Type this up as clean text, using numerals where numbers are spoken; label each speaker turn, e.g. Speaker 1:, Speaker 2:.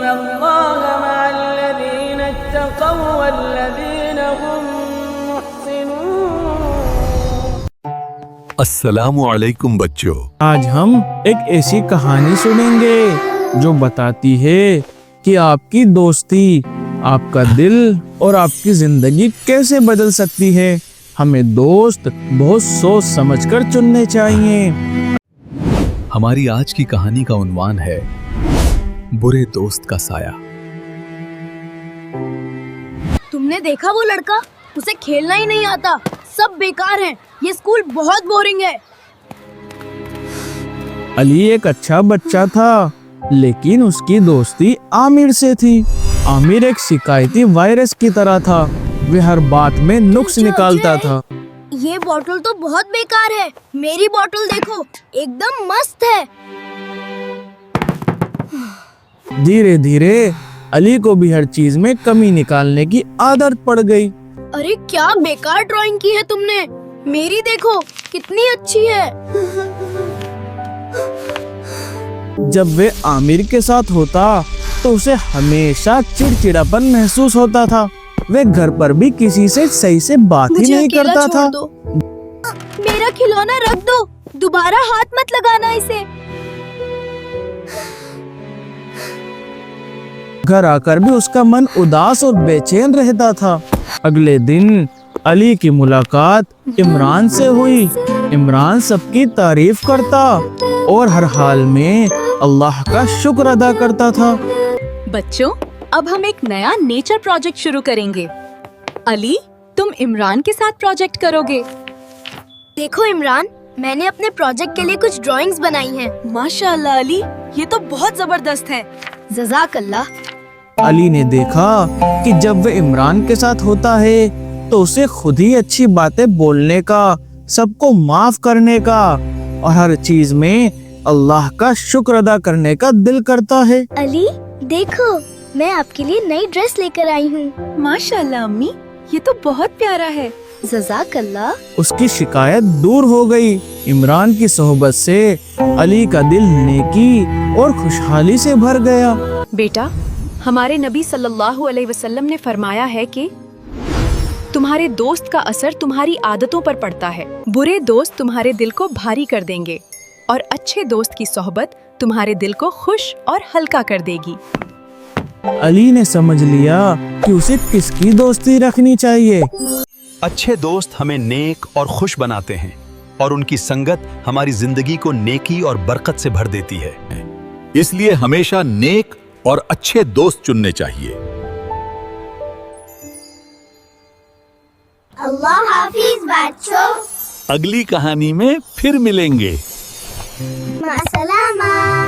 Speaker 1: اللہ مع الذین اتقوا والذین هم محسنون۔
Speaker 2: السلام علیکم بچوں،
Speaker 3: آج ہم ایک ایسی کہانی سنیں گے جو بتاتی ہے کہ آپ کی دوستی آپ کا دل اور آپ کی زندگی کیسے بدل سکتی ہے۔ ہمیں دوست بہت سوچ سمجھ کر چننے چاہیے۔
Speaker 2: ہماری آج کی کہانی کا عنوان ہے برے دوست کا سایہ۔
Speaker 4: تم نے دیکھا وہ لڑکا؟ اسے کھیلنا ہی نہیں آتا، سب بیکار ہیں، یہ اسکول بہت بورنگ ہے۔
Speaker 3: علی ایک اچھا بچہ تھا، لیکن اس کی دوستی عامر سے تھی۔ عامر ایک شکایتی وائرس کی طرح تھا، وہ ہر بات میں نقص نکالتا تھا۔
Speaker 4: یہ بوتل تو بہت بیکار ہے، میری بوتل دیکھو ایک دم مست ہے۔
Speaker 3: دھیرے دھیرے علی کو بھی ہر چیز میں کمی نکالنے کی عادت پڑ گئی۔
Speaker 4: ارے کیا بیکار ڈرائنگ کی ہے تم نے، میری دیکھو کتنی اچھی ہے۔
Speaker 3: جب وہ عامر کے ساتھ ہوتا تو اسے ہمیشہ چڑچڑاپن محسوس ہوتا تھا، وہ گھر پر بھی کسی سے صحیح سے بات ہی نہیں کرتا تھا۔
Speaker 4: میرا کھلونا رکھ دو، دوبارہ ہاتھ مت لگانا اسے۔
Speaker 3: گھر آ کر بھی اس کا من اداس اور بے چین رہتا تھا۔ اگلے دن علی کی ملاقات عمران سے ہوئی۔ عمران سب کی تعریف کرتا اور ہر حال میں اللہ کا شکر ادا کرتا تھا۔
Speaker 5: بچوں، اب ہم ایک نیا نیچر پروجیکٹ شروع کریں گے۔ علی، تم عمران کے ساتھ پروجیکٹ کرو گے۔
Speaker 4: دیکھو عمران، میں نے اپنے پروجیکٹ کے لیے کچھ ڈرائنگز بنائی ہیں۔
Speaker 5: ماشاءاللہ علی، یہ تو بہت زبردست ہے۔
Speaker 4: جزاک اللہ۔
Speaker 3: علی نے دیکھا کہ جب وہ عمران کے ساتھ ہوتا ہے تو اسے خود ہی اچھی باتیں بولنے کا، سب کو معاف کرنے کا اور ہر چیز میں اللہ کا شکر ادا کرنے کا دل کرتا ہے۔
Speaker 4: علی دیکھو، میں آپ کے لیے نئی ڈریس لے کر آئی ہوں۔
Speaker 5: ماشاءاللہ امی، یہ تو بہت پیارا ہے۔
Speaker 4: جزاک اللہ۔
Speaker 3: اس کی شکایت دور ہو گئی۔ عمران کی صحبت سے علی کا دل نیکی اور خوشحالی سے بھر گیا۔
Speaker 5: بیٹا، ہمارے نبی صلی اللہ علیہ وسلم نے فرمایا ہے کہ تمہارے دوست کا اثر تمہاری عادتوں پر پڑتا ہے۔ برے دوست تمہارے دل کو بھاری کر دیں گے اور اچھے دوست کی صحبت تمہارے دل کو خوش اور ہلکا کر دے گی۔
Speaker 3: علی نے سمجھ لیا کہ اسے کس کی دوستی رکھنی چاہیے۔
Speaker 2: اچھے دوست ہمیں نیک اور خوش بناتے ہیں اور ان کی سنگت ہماری زندگی کو نیکی اور برکت سے بھر دیتی ہے۔ اس لیے ہمیشہ نیک اور اچھے دوست چننے چاہیے۔
Speaker 4: اللہ حافظ بچوں،
Speaker 2: اگلی کہانی میں پھر ملیں گے۔
Speaker 4: مع السلامہ۔